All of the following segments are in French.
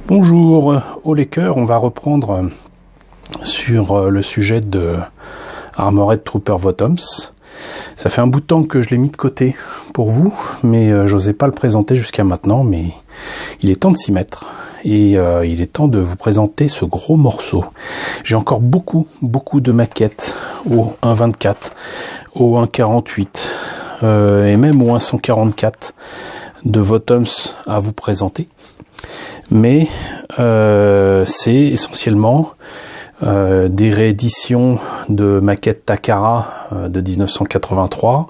Bonjour, au Laker, on va reprendre sur le sujet de Armored Trooper Votoms. Ça fait un bout de temps que je l'ai mis de côté pour vous, mais j'osais pas le présenter jusqu'à maintenant, mais il est temps de s'y mettre. Et il est temps de vous présenter ce gros morceau. J'ai encore beaucoup de maquettes au 1.24, au 1.48 et même au 1.144 de Votoms à vous présenter. Mais c'est essentiellement des rééditions de maquettes Takara de 1983.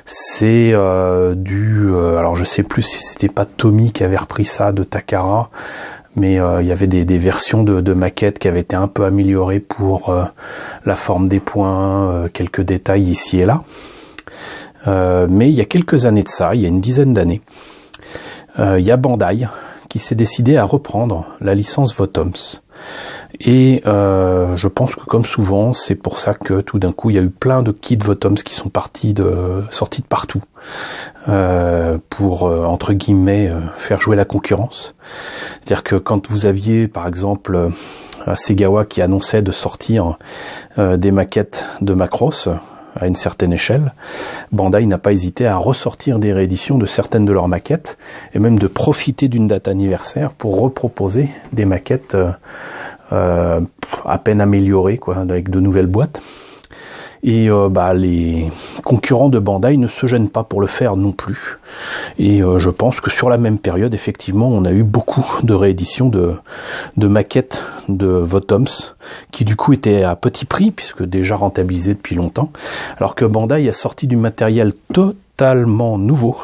C'est alors je sais plus si c'était pas Tommy qui avait repris ça de Takara, mais il y avait des versions de maquettes qui avaient été un peu améliorées pour la forme des points, quelques détails ici et là. Mais il y a quelques années de ça, il y a une dizaine d'années, il y a Bandai qui s'est décidé à reprendre la licence Votoms. Et je pense que comme souvent, c'est pour ça que tout d'un coup, il y a eu plein de kits Votoms qui sont sortis de partout pour, entre guillemets, faire jouer la concurrence. C'est-à-dire que quand vous aviez, par exemple, Segawa qui annonçait de sortir des maquettes de Macross, à une certaine échelle, Bandai n'a pas hésité à ressortir des rééditions de certaines de leurs maquettes et même de profiter d'une date anniversaire pour reproposer des maquettes à peine améliorées, quoi, avec de nouvelles boîtes. Et les concurrents de Bandai ne se gênent pas pour le faire non plus. Et je pense que sur la même période, effectivement, on a eu beaucoup de rééditions de maquettes de Votoms qui du coup étaient à petit prix, puisque déjà rentabilisées depuis longtemps, alors que Bandai a sorti du matériel totalement nouveau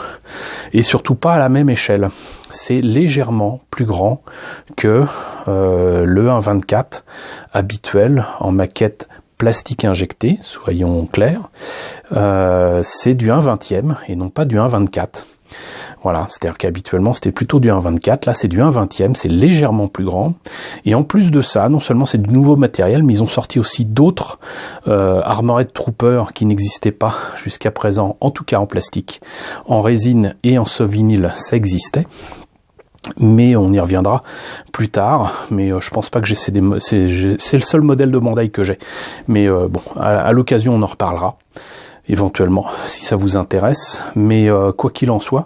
et surtout pas à la même échelle. C'est légèrement plus grand que le 1.24 habituel en maquette plastique injecté, soyons clairs, c'est du 1/20 et non pas du 1/24. Voilà, c'est-à-dire qu'habituellement c'était plutôt du 1/24, là c'est du 1/20, c'est légèrement plus grand. Et en plus de ça, non seulement c'est du nouveau matériel, mais ils ont sorti aussi d'autres Armored Trooper qui n'existaient pas jusqu'à présent, en tout cas en plastique, en résine et en vinyle, ça existait. Mais on y reviendra plus tard, mais je pense pas que c'est le seul modèle de Bandai que j'ai. Mais bon, à l'occasion on en reparlera éventuellement si ça vous intéresse, mais quoi qu'il en soit,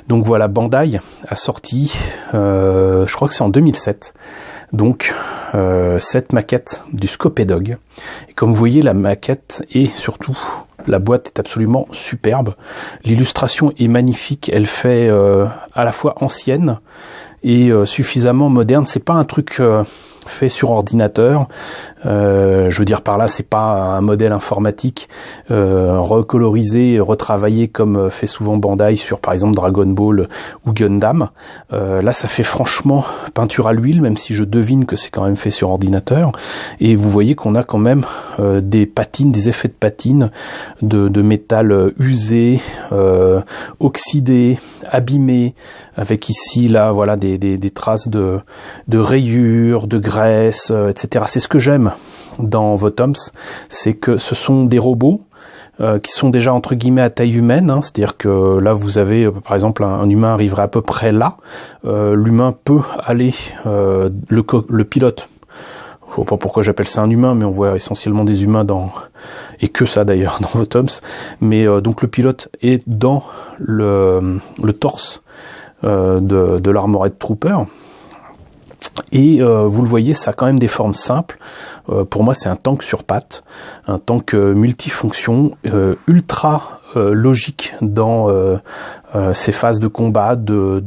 donc voilà, Bandai a sorti je crois que c'est en 2007 donc cette maquette du Scopedog, et comme vous voyez la maquette et surtout la boîte est absolument superbe, l'illustration est magnifique, elle fait à la fois ancienne et suffisamment moderne. C'est pas un truc fait sur ordinateur, je veux dire par là, c'est pas un modèle informatique recolorisé, retravaillé comme fait souvent Bandai sur par exemple Dragon Ball ou Gundam. Là ça fait franchement peinture à l'huile, même si je devine que c'est quand même fait sur ordinateur, et vous voyez qu'on a quand même des patines, des effets de patine, de métal usé, oxydé, abîmé, avec ici là voilà des traces de rayures, de graisse, etc. C'est ce que j'aime dans Votoms, c'est que ce sont des robots qui sont déjà entre guillemets à taille humaine, hein, c'est-à-dire que là vous avez par exemple un humain arriverait à peu près là, l'humain peut aller, le pilote, je vois pas pourquoi j'appelle ça un humain, mais on voit essentiellement des humains et que ça d'ailleurs dans Votoms, mais donc le pilote est dans le torse de l'Armored Trooper. Et vous le voyez, ça a quand même des formes simples. Pour moi, c'est un tank sur pattes, un tank multifonction, ultra logique dans ces phases de combat, de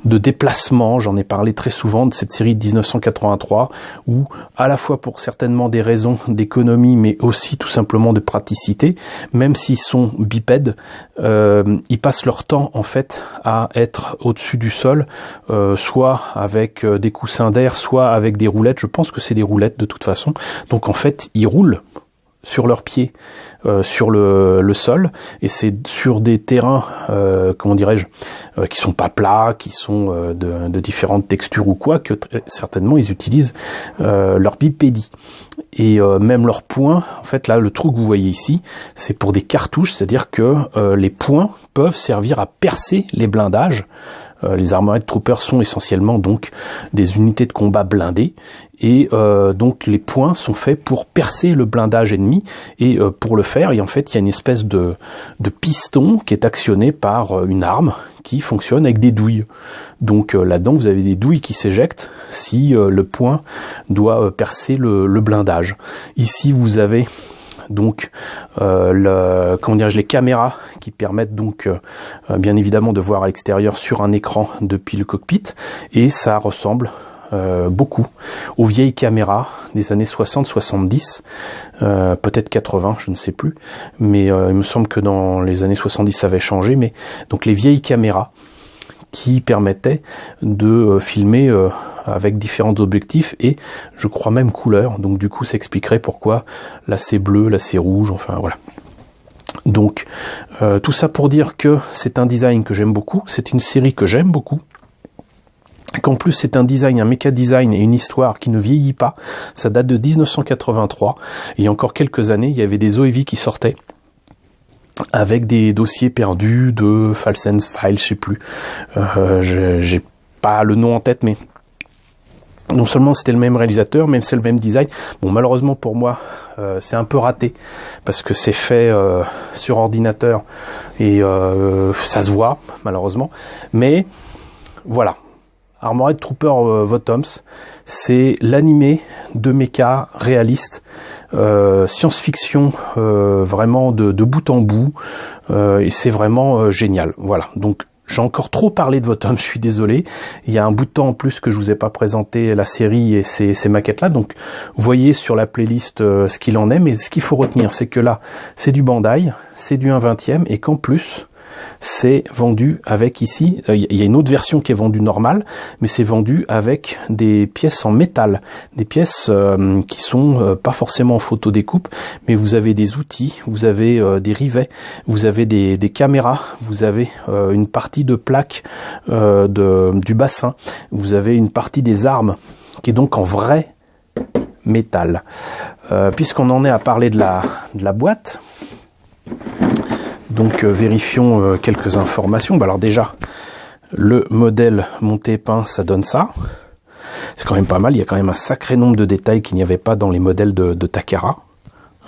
déplacement. J'en ai parlé très souvent de cette série de 1983, où à la fois pour certainement des raisons d'économie, mais aussi tout simplement de praticité, même s'ils sont bipèdes, ils passent leur temps en fait à être au-dessus du sol, soit avec des coussins d'air, soit avec des roulettes. Je pense que c'est des roulettes de toute façon. Donc en fait, ils roulent sur leurs pieds sur le sol, et c'est sur des terrains comment dirais-je qui sont pas plats, qui sont de différentes textures ou quoi, que certainement ils utilisent leur bipédie. Et même leurs poings, en fait là le trou que vous voyez ici, c'est pour des cartouches, c'est-à-dire que les poings peuvent servir à percer les blindages Les Armored Troopers sont essentiellement donc des unités de combat blindées, et donc les points sont faits pour percer le blindage ennemi, et pour le faire, en fait, il y a une espèce de piston qui est actionné par une arme qui fonctionne avec des douilles. Donc là-dedans, vous avez des douilles qui s'éjectent si le point doit percer le blindage. Ici, vous avez donc les caméras qui permettent donc bien évidemment de voir à l'extérieur sur un écran depuis le cockpit, et ça ressemble beaucoup aux vieilles caméras des années 60-70, peut-être 80, je ne sais plus, mais il me semble que dans les années 70 ça avait changé, mais donc les vieilles caméras qui permettaient de filmer avec différents objectifs et je crois même couleurs, donc du coup ça expliquerait pourquoi là c'est bleu, là c'est rouge, enfin voilà. Donc tout ça pour dire que c'est un design que j'aime beaucoup, c'est une série que j'aime beaucoup, qu'en plus c'est un design, un méca design et une histoire qui ne vieillit pas. Ça date de 1983, et il y a encore quelques années il y avait des OEV qui sortaient avec des dossiers perdus de Falsen's File, je sais plus, j'ai pas le nom en tête, mais non seulement c'était le même réalisateur, même c'est le même design. Bon, malheureusement pour moi, c'est un peu raté parce que c'est fait sur ordinateur et ça se voit malheureusement. Mais voilà, Armored Trooper Votoms, c'est l'animé de mecha réaliste, science-fiction vraiment de bout en bout, et c'est vraiment génial. Voilà, donc j'ai encore trop parlé de Votoms, je suis désolé. Il y a un bout de temps en plus que je vous ai pas présenté la série et ces maquettes-là, donc voyez sur la playlist ce qu'il en est, mais ce qu'il faut retenir, c'est que là, c'est du Bandai, c'est du 1/20, et qu'en plus, c'est vendu avec ici, il y a une autre version qui est vendue normale, mais c'est vendu avec des pièces en métal, des pièces qui sont pas forcément en photodécoupe, mais vous avez des outils, vous avez des rivets, vous avez des caméras, vous avez une partie de plaque du bassin, vous avez une partie des armes qui est donc en vrai métal. Puisqu'on en est à parler de la boîte, donc vérifions quelques informations. Alors déjà, le modèle monté peint, ça donne ça. C'est quand même pas mal, il y a quand même un sacré nombre de détails qu'il n'y avait pas dans les modèles de Takara,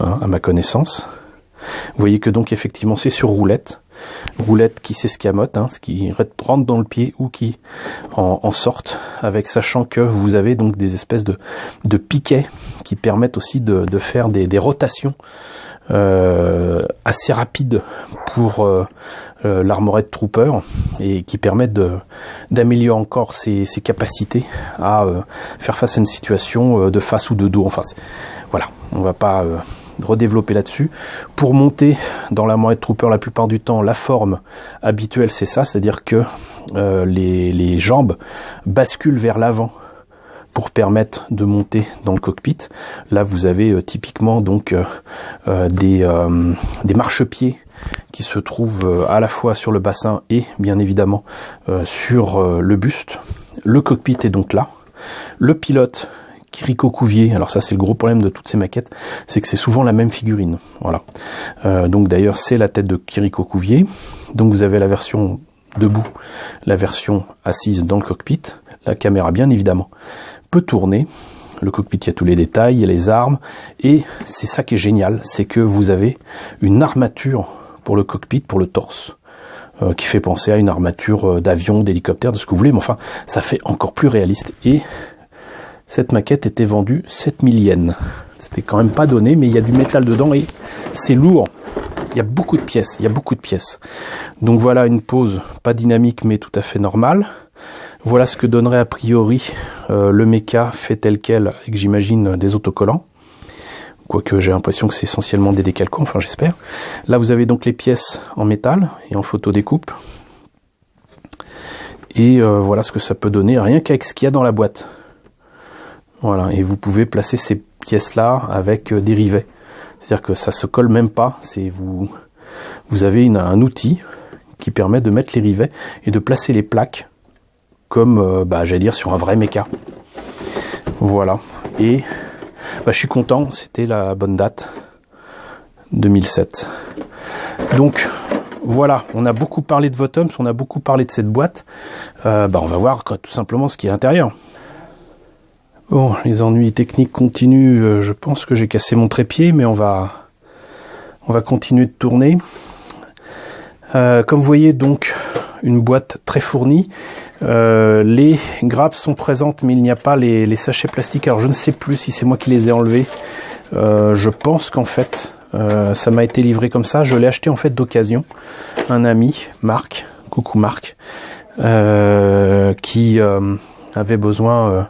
hein, à ma connaissance. Vous voyez que donc effectivement c'est sur roulette. Roulette qui s'escamote, hein, ce qui rentre dans le pied ou qui en sortent, avec sachant que vous avez donc des espèces de piquets qui permettent aussi de faire des rotations assez rapide pour l'Armored Trooper, et qui permettent d'améliorer encore ses capacités à faire face à une situation de face ou de dos. Enfin, voilà, on va pas redévelopper là-dessus. Pour monter dans l'Armored Trooper, la plupart du temps, la forme habituelle c'est ça, c'est-à-dire que les jambes basculent vers l'avant pour permettre de monter dans le cockpit. Là, vous avez typiquement donc des marchepieds qui se trouvent à la fois sur le bassin et bien évidemment sur le buste. Le cockpit est donc là. Le pilote, Kiriko Cuvier, alors ça c'est le gros problème de toutes ces maquettes, c'est que c'est souvent la même figurine. Voilà. Donc d'ailleurs c'est la tête de Kiriko Cuvier. Donc vous avez la version debout, la version assise dans le cockpit. La caméra bien évidemment peut tourner. Le cockpit, il y a tous les détails, il y a les armes, et c'est ça qui est génial, c'est que vous avez une armature pour le cockpit, pour le torse, qui fait penser à une armature d'avion, d'hélicoptère, de ce que vous voulez, mais enfin, ça fait encore plus réaliste. Et cette maquette était vendue 7000 yens. C'était quand même pas donné, mais il y a du métal dedans et c'est lourd. Il y a beaucoup de pièces, Donc voilà une pose, pas dynamique, mais tout à fait normale. Voilà ce que donnerait a priori le mecha fait tel quel, avec j'imagine des autocollants. Quoique j'ai l'impression que c'est essentiellement des décalcons, enfin j'espère. Là vous avez donc les pièces en métal et en photodécoupe. Et voilà ce que ça peut donner, rien qu'avec ce qu'il y a dans la boîte. Voilà, et vous pouvez placer ces pièces-là avec des rivets. C'est-à-dire que ça se colle même pas, vous avez un outil qui permet de mettre les rivets et de placer les plaques comme, j'allais dire, sur un vrai méca. Voilà. Et je suis content, c'était la bonne date, 2007. Donc, voilà, on a beaucoup parlé de Votoms, on a beaucoup parlé de cette boîte. On va voir tout simplement ce qui est à l'intérieur. Bon, les ennuis techniques continuent. Je pense que j'ai cassé mon trépied, mais on va continuer de tourner. Comme vous voyez, donc, une boîte très fournie. Les grappes sont présentes, mais il n'y a pas les sachets plastiques. Alors, je ne sais plus si c'est moi qui les ai enlevés. Je pense qu'en fait, ça m'a été livré comme ça. Je l'ai acheté en fait d'occasion. Un ami, Marc, coucou Marc, qui avait besoin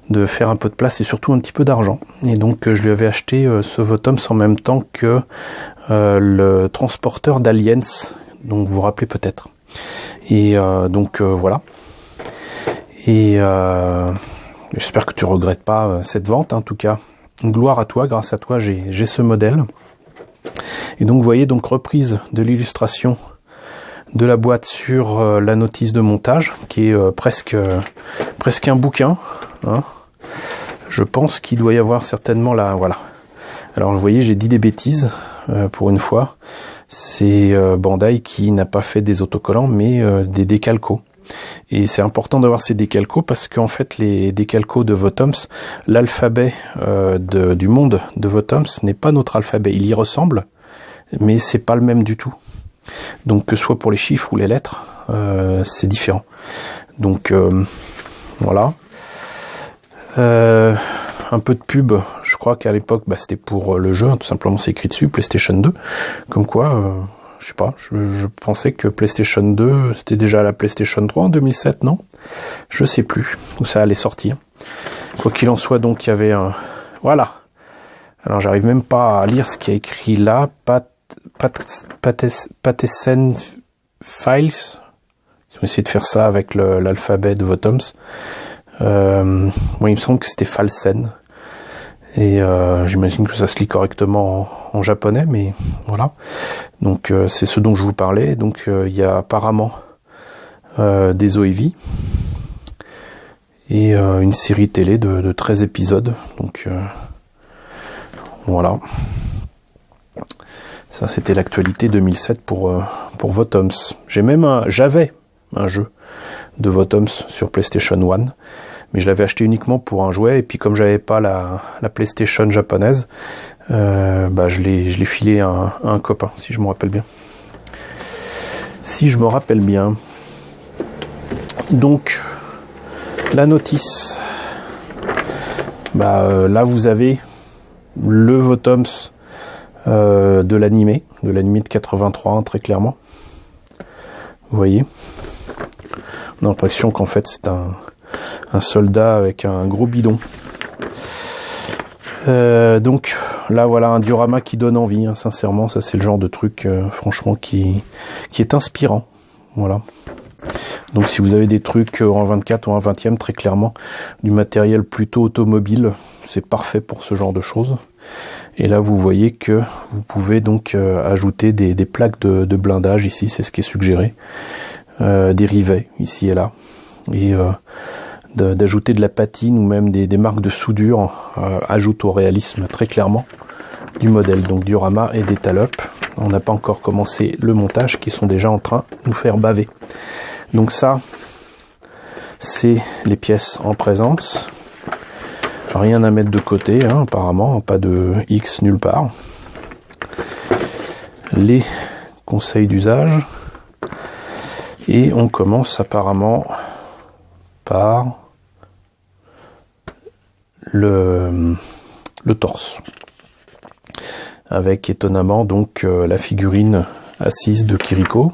de faire un peu de place et surtout un petit peu d'argent. Et donc je lui avais acheté ce Votoms en même temps que le transporteur d'Aliens, dont vous vous rappelez peut-être. Et voilà. Et j'espère que tu regrettes pas cette vente, en tout cas. Gloire à toi, grâce à toi, j'ai ce modèle. Et donc vous voyez, donc reprise de l'illustration de la boîte sur la notice de montage, qui est presque un bouquin. Hein. Je pense qu'il doit y avoir certainement là, voilà. Alors vous voyez, j'ai dit des bêtises pour une fois. C'est Bandai qui n'a pas fait des autocollants, mais des décalcos. Et c'est important d'avoir ces décalcos parce qu'en fait les décalcos de Votoms, l'alphabet du monde de Votoms n'est pas notre alphabet. Il y ressemble, mais c'est pas le même du tout. Donc que ce soit pour les chiffres ou les lettres, c'est différent. Donc voilà. Un peu de pub, je crois qu'à l'époque c'était pour le jeu, tout simplement c'est écrit dessus, PlayStation 2, comme quoi, je sais pas, je pensais que PlayStation 2 c'était déjà la PlayStation 3 en 2007, non? Je sais plus où ça allait sortir. Quoi qu'il en soit, donc il y avait un... Voilà. Alors j'arrive même pas à lire ce qui est écrit là, Pattesen Files. Ils ont essayé de faire ça avec l'alphabet de Votoms. Moi il me semble que c'était Falsen. Et j'imagine que ça se lit correctement en japonais, mais voilà. Donc c'est ce dont je vous parlais. Donc il y a apparemment des OEV et une série télé de 13 épisodes. Donc voilà. Ça c'était l'actualité 2007 pour Votoms. J'avais un jeu de Votoms sur PlayStation 1, mais je l'avais acheté uniquement pour un jouet, et puis comme j'avais pas la PlayStation japonaise, je l'ai filé à un copain, si je me rappelle bien. Donc la notice, là vous avez le Votoms de l'animé de 83 très clairement. Vous voyez, on a l'impression qu'en fait c'est un soldat avec un gros bidon. Donc là voilà un diorama qui donne envie, hein, sincèrement, ça c'est le genre de truc franchement qui est inspirant. Voilà. Donc si vous avez des trucs en 24 ou en 20e, très clairement du matériel plutôt automobile, c'est parfait pour ce genre de choses. Et là vous voyez que vous pouvez donc ajouter des plaques de blindage ici, c'est ce qui est suggéré, des rivets ici et là, et d'ajouter de la patine ou même des marques de soudure ajoute au réalisme très clairement du modèle. Donc diorama et des talopes. On n'a pas encore commencé le montage qui sont déjà en train de nous faire baver. Donc ça, c'est les pièces en présence. Rien à mettre de côté, hein, apparemment, pas de X nulle part. Les conseils d'usage. Et on commence apparemment par le torse. Avec étonnamment donc la figurine assise de Kiriko,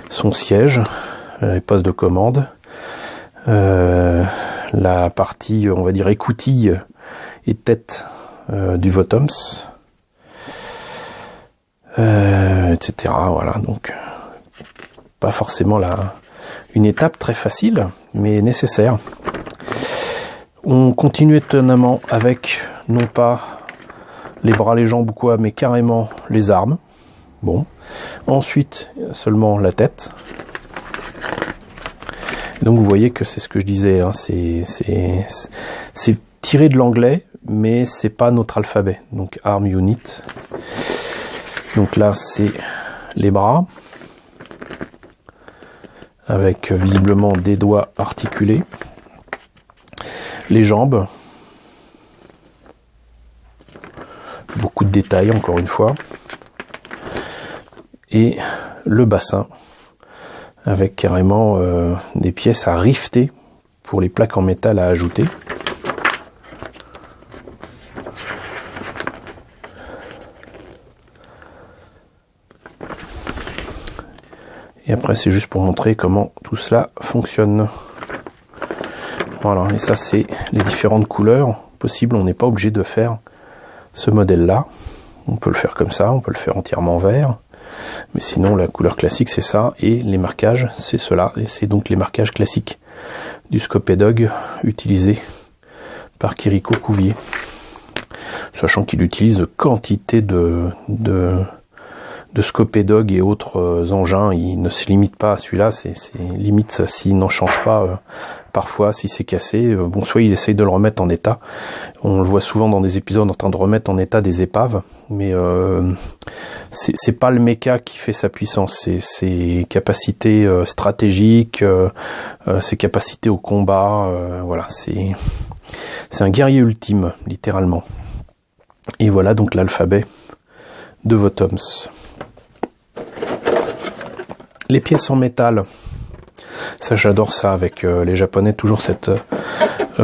son siège, les postes de commande, la partie, on va dire, écoutille et tête du Votoms, etc. Voilà, donc pas forcément une étape très facile, mais nécessaire. On continue étonnamment avec, non pas les bras, les jambes ou quoi, mais carrément les armes. Bon. Ensuite, seulement la tête. Donc vous voyez que c'est ce que je disais, hein, c'est tiré de l'anglais, mais c'est pas notre alphabet. Donc arm unit. Donc là c'est les bras, avec visiblement des doigts articulés, les jambes, beaucoup de détails encore une fois, et le bassin, avec carrément des pièces à rifter pour les plaques en métal à ajouter. Et après c'est juste pour montrer comment tout cela fonctionne. Voilà, et ça c'est les différentes couleurs possibles. On n'est pas obligé de faire ce modèle là. On peut le faire comme ça, on peut le faire entièrement vert. Mais sinon la couleur classique c'est ça, et les marquages c'est cela. Et c'est donc les marquages classiques du Scopédog utilisés par Quirico Cuvier. Sachant qu'il utilise quantité de Scopédog et autres engins, il ne se limite pas à celui-là, c'est limite s'il n'en change pas parfois, si c'est cassé, bon, soit il essaye de le remettre en état, on le voit souvent dans des épisodes en train de remettre en état des épaves, mais c'est pas le méca qui fait sa puissance, c'est ses capacités stratégiques, ses capacités au combat, voilà, c'est un guerrier ultime, littéralement. Et voilà donc l'alphabet de Votoms. Les pièces en métal, ça j'adore ça avec les Japonais, toujours cette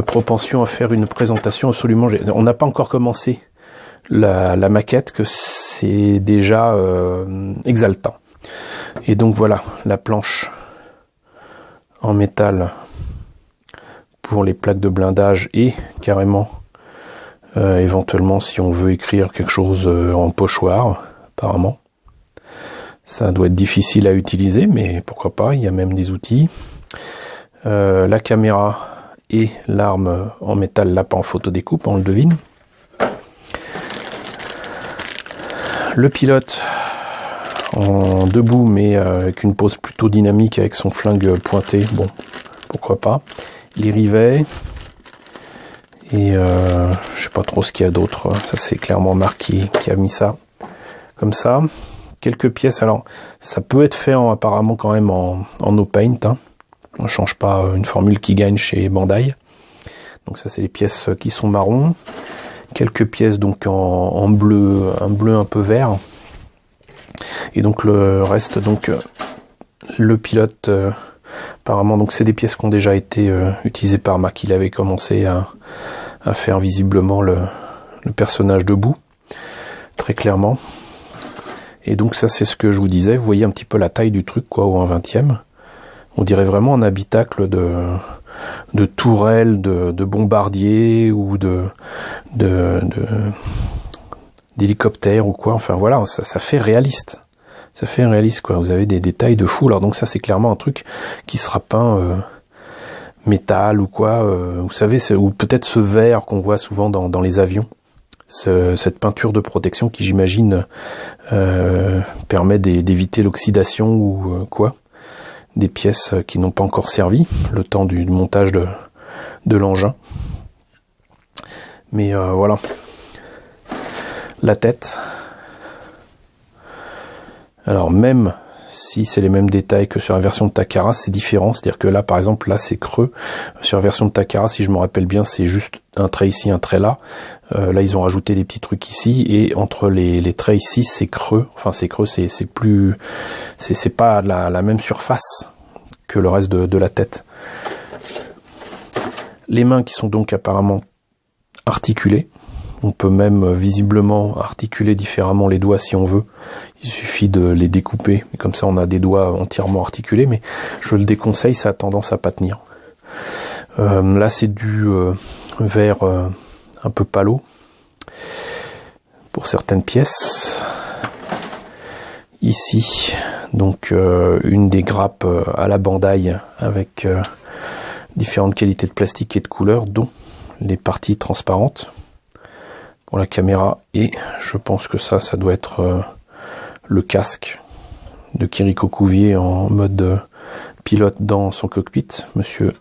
propension à faire une présentation absolument... On n'a pas encore commencé la maquette que c'est déjà exaltant. Et donc voilà, la planche en métal pour les plaques de blindage et carrément éventuellement si on veut écrire quelque chose en pochoir, apparemment. Ça doit être difficile à utiliser, mais pourquoi pas, il y a même des outils. La caméra et l'arme en métal, là pas en photodécoupe, on le devine. Le pilote en debout, mais avec une pose plutôt dynamique, avec son flingue pointé, bon, pourquoi pas. Les rivets, et je sais pas trop ce qu'il y a d'autre, ça c'est clairement Marc qui a mis ça comme ça. Quelques pièces, alors ça peut être fait apparemment quand même en no paint, hein. On ne change pas une formule qui gagne chez Bandai. Donc ça c'est les pièces qui sont marron. Quelques pièces donc en bleu, un bleu un peu vert. Et donc le reste, donc le pilote, apparemment donc c'est des pièces qui ont déjà été utilisées par Marc. Il avait commencé à faire visiblement le personnage debout, très clairement. Et donc ça c'est ce que je vous disais, vous voyez un petit peu la taille du truc, quoi, au 1/20. On dirait vraiment un habitacle de tourelle, de bombardier ou d'hélicoptère ou quoi. Enfin voilà, ça fait réaliste. Ça fait réaliste, quoi. Vous avez des détails de fou. Alors donc ça c'est clairement un truc qui sera peint métal ou quoi. Vous savez, ou peut-être ce verre qu'on voit souvent dans les avions. Cette peinture de protection qui j'imagine permet d'éviter l'oxydation ou quoi, des pièces qui n'ont pas encore servi le temps du montage de l'engin. Mais voilà, la tête, alors même si c'est les mêmes détails que sur la version de Takara, c'est différent, c'est-à-dire que là par exemple, là c'est creux, sur la version de Takara, si je me rappelle bien, c'est juste un trait ici, un trait là, là ils ont rajouté des petits trucs ici, et entre les traits ici c'est creux, enfin c'est creux, c'est plus, c'est pas la même surface que le reste de la tête. Les mains qui sont donc apparemment articulées, on peut même visiblement articuler différemment les doigts si on veut. Il suffit de les découper, et comme ça on a des doigts entièrement articulés, mais je le déconseille, ça a tendance à pas tenir. Là c'est du vert un peu palo pour certaines pièces. Ici, donc une des grappes à la Bandai avec différentes qualités de plastique et de couleurs, dont les parties transparentes pour la caméra, et je pense que ça doit être le casque de Quirico Cuvier en mode pilote dans son cockpit. Monsieur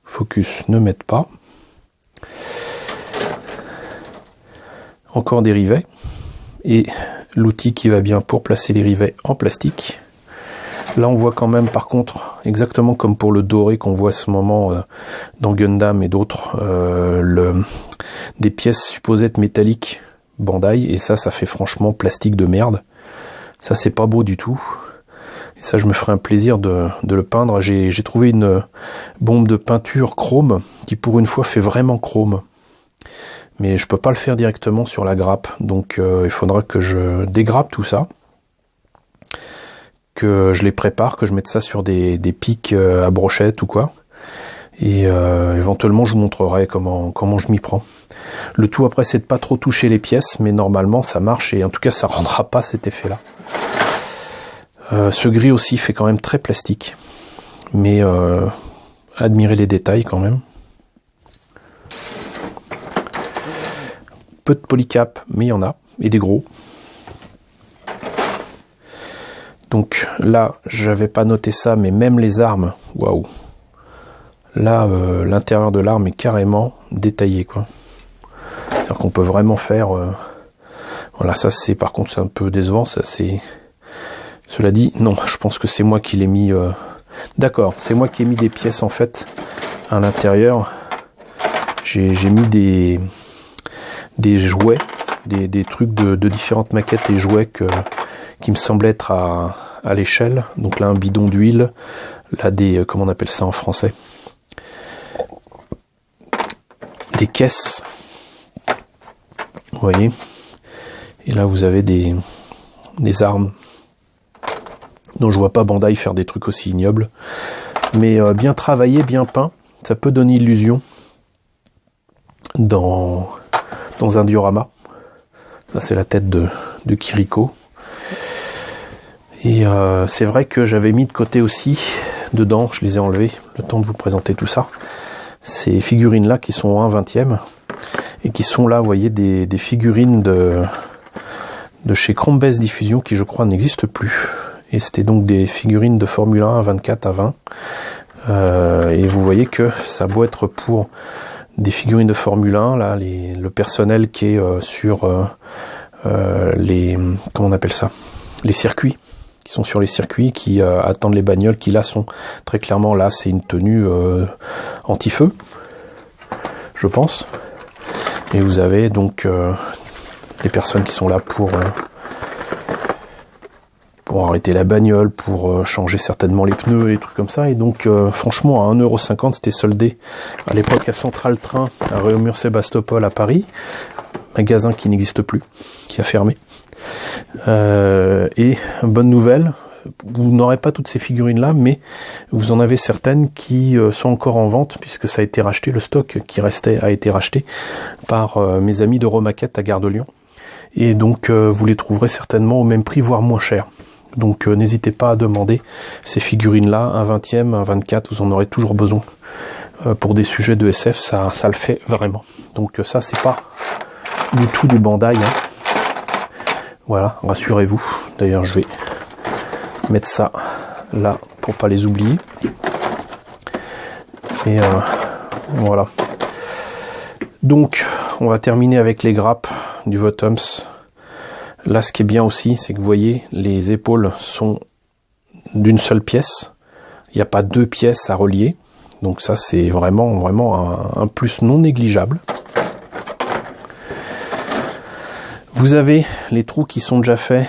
Focus ne m'aide pas. Encore des rivets et l'outil qui va bien pour placer les rivets en plastique. Là on voit quand même par contre, exactement comme pour le doré qu'on voit à ce moment dans Gundam et d'autres, des pièces supposées être métalliques Bandai, et ça fait franchement plastique de merde. Ça c'est pas beau du tout. Et ça je me ferai un plaisir de le peindre. J'ai trouvé une bombe de peinture chrome qui pour une fois fait vraiment chrome. Mais je peux pas le faire directement sur la grappe, donc il faudra que je dégrappe tout ça, que je les prépare, que je mette ça sur des pics à brochette ou quoi, et éventuellement je vous montrerai comment je m'y prends. Le tout après c'est de pas trop toucher les pièces, mais normalement ça marche, et en tout cas ça rendra pas cet effet là. Ce gris aussi fait quand même très plastique, mais admirez les détails quand même. Peu de polycap, mais il y en a, et des gros. Donc là, j'avais pas noté ça, mais même les armes, waouh. Là, l'intérieur de l'arme est carrément détaillé, quoi. C'est-à-dire qu'on peut vraiment faire... Voilà, ça c'est, par contre, c'est un peu décevant, ça c'est... Cela dit, non, je pense que c'est moi qui l'ai mis... D'accord, c'est moi qui ai mis des pièces, en fait, à l'intérieur. J'ai mis des jouets, des trucs de différentes maquettes et jouets qui me semblent être à l'échelle. Donc là un bidon d'huile, là des, comment on appelle ça en français, des caisses, vous voyez, et là vous avez des armes dont je vois pas Bandai faire des trucs aussi ignobles, mais bien travaillé, bien peint, ça peut donner illusion dans un diorama. Ça c'est la tête de Kiriko. Et c'est vrai que j'avais mis de côté aussi, dedans, je les ai enlevés, le temps de vous présenter tout ça, ces figurines là qui sont en 1/20e, et qui sont là, vous voyez, des figurines de chez Chromebase Diffusion, qui je crois n'existent plus. Et c'était donc des figurines de Formule 1 à 24 à 20. Et vous voyez que ça a beau être pour des figurines de Formule 1, là, le personnel qui est sur les... comment on appelle ça ? Les circuits, qui sont sur les circuits, qui attendent les bagnoles, qui là sont très clairement, là c'est une tenue anti-feu, je pense. Et vous avez donc les personnes qui sont là pour arrêter la bagnole, pour changer certainement les pneus et des trucs comme ça. Et donc franchement à 1,50 € c'était soldé à l'époque à Central Train à Réaumur-Sébastopol à Paris, magasin qui n'existe plus, qui a fermé. Et bonne nouvelle, vous n'aurez pas toutes ces figurines là, mais vous en avez certaines qui sont encore en vente, puisque ça a été racheté, le stock qui restait a été racheté par mes amis d'Euromaquette à Gare de Lyon, et donc vous les trouverez certainement au même prix, voire moins cher. Donc n'hésitez pas à demander ces figurines là, 1/20e, 1/24, vous en aurez toujours besoin. Pour des sujets de SF, ça le fait vraiment. Donc ça c'est pas du tout du Bandai, hein. Voilà, rassurez-vous. D'ailleurs je vais mettre ça là pour pas les oublier. Et voilà. Donc on va terminer avec les grappes du Votoms. Là ce qui est bien aussi, c'est que vous voyez, les épaules sont d'une seule pièce. Il n'y a pas deux pièces à relier. Donc ça c'est vraiment un plus non négligeable. Vous avez les trous qui sont déjà faits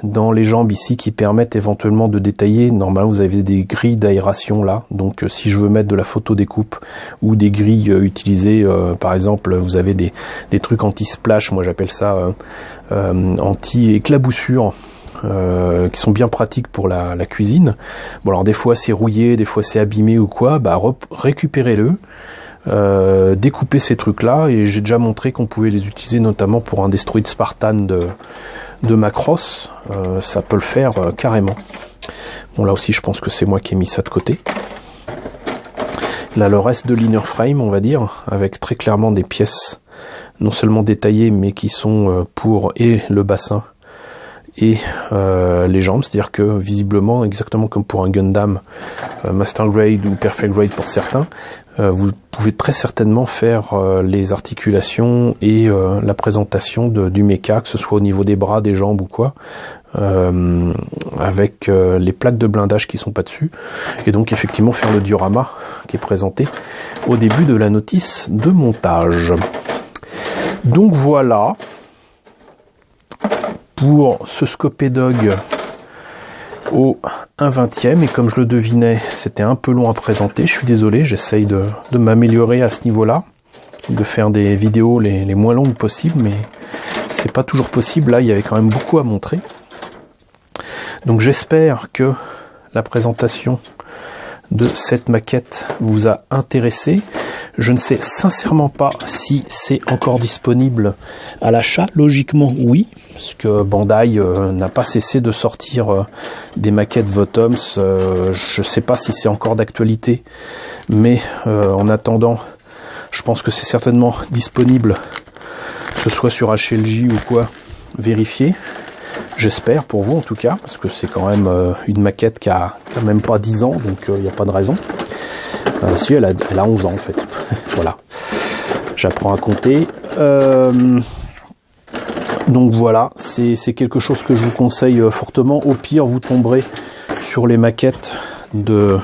dans les jambes ici qui permettent éventuellement de détailler. Normalement vous avez des grilles d'aération là, donc si je veux mettre de la photo découpe ou des grilles utilisées, par exemple vous avez des trucs anti-splash, moi j'appelle ça anti-éclaboussure, qui sont bien pratiques pour la cuisine. Bon alors des fois c'est rouillé, des fois c'est abîmé ou quoi, bah récupérez-le. Découper ces trucs là, et j'ai déjà montré qu'on pouvait les utiliser notamment pour un destroid Spartan de Macross, ça peut le faire carrément. Bon là aussi je pense que c'est moi qui ai mis ça de côté. Là le reste de l'inner frame on va dire, avec très clairement des pièces non seulement détaillées mais qui sont pour et le bassin et les jambes, c'est-à-dire que visiblement, exactement comme pour un Gundam Master Grade ou Perfect Grade pour certains, vous pouvez très certainement faire les articulations et la présentation du mecha, que ce soit au niveau des bras, des jambes ou quoi, avec les plaques de blindage qui sont pas dessus, et donc effectivement faire le diorama qui est présenté au début de la notice de montage. Donc voilà pour ce Scopédog au 1/20e, et comme je le devinais, c'était un peu long à présenter, je suis désolé, j'essaye de m'améliorer à ce niveau-là, de faire des vidéos les moins longues possibles, mais c'est pas toujours possible, là il y avait quand même beaucoup à montrer. Donc j'espère que la présentation de cette maquette vous a intéressé. Je ne sais sincèrement pas si c'est encore disponible à l'achat. Logiquement oui, parce que Bandai n'a pas cessé de sortir des maquettes Votoms. Je ne sais pas si c'est encore d'actualité, mais en attendant, je pense que c'est certainement disponible, que ce soit sur HLJ ou quoi, vérifiez. J'espère pour vous en tout cas, parce que c'est quand même une maquette qui a même pas 10 ans, donc il n'y a pas de raison. Si, elle a 11 ans en fait. Voilà. J'apprends à compter. Donc voilà, c'est quelque chose que je vous conseille fortement. Au pire, vous tomberez sur les maquettes de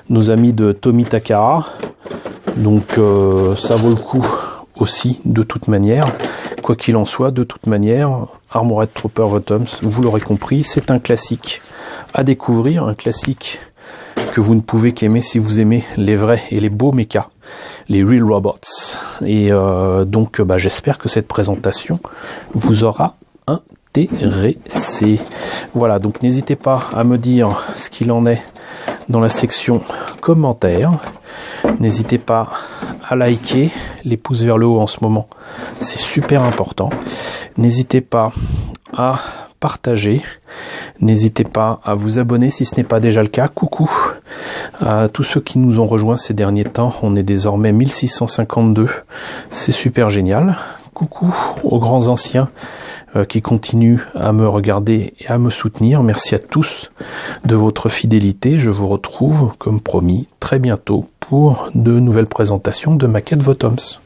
nos amis de Tomy Takara. Donc ça vaut le coup aussi de toute manière. Quoi qu'il en soit, de toute manière, Armored Trooper Votoms, vous l'aurez compris, c'est un classique à découvrir, un classique que vous ne pouvez qu'aimer si vous aimez les vrais et les beaux mechas, les real robots. Et donc j'espère que cette présentation vous aura intéressé. Voilà, donc n'hésitez pas à me dire ce qu'il en est dans la section commentaires. N'hésitez pas à liker, les pouces vers le haut en ce moment, c'est super important. N'hésitez pas à partager, n'hésitez pas à vous abonner si ce n'est pas déjà le cas. Coucou à tous ceux qui nous ont rejoints ces derniers temps, on est désormais 1652, c'est super génial. Coucou aux grands anciens qui continuent à me regarder et à me soutenir. Merci à tous de votre fidélité. Je vous retrouve, comme promis, très bientôt pour de nouvelles présentations de maquettes Votoms.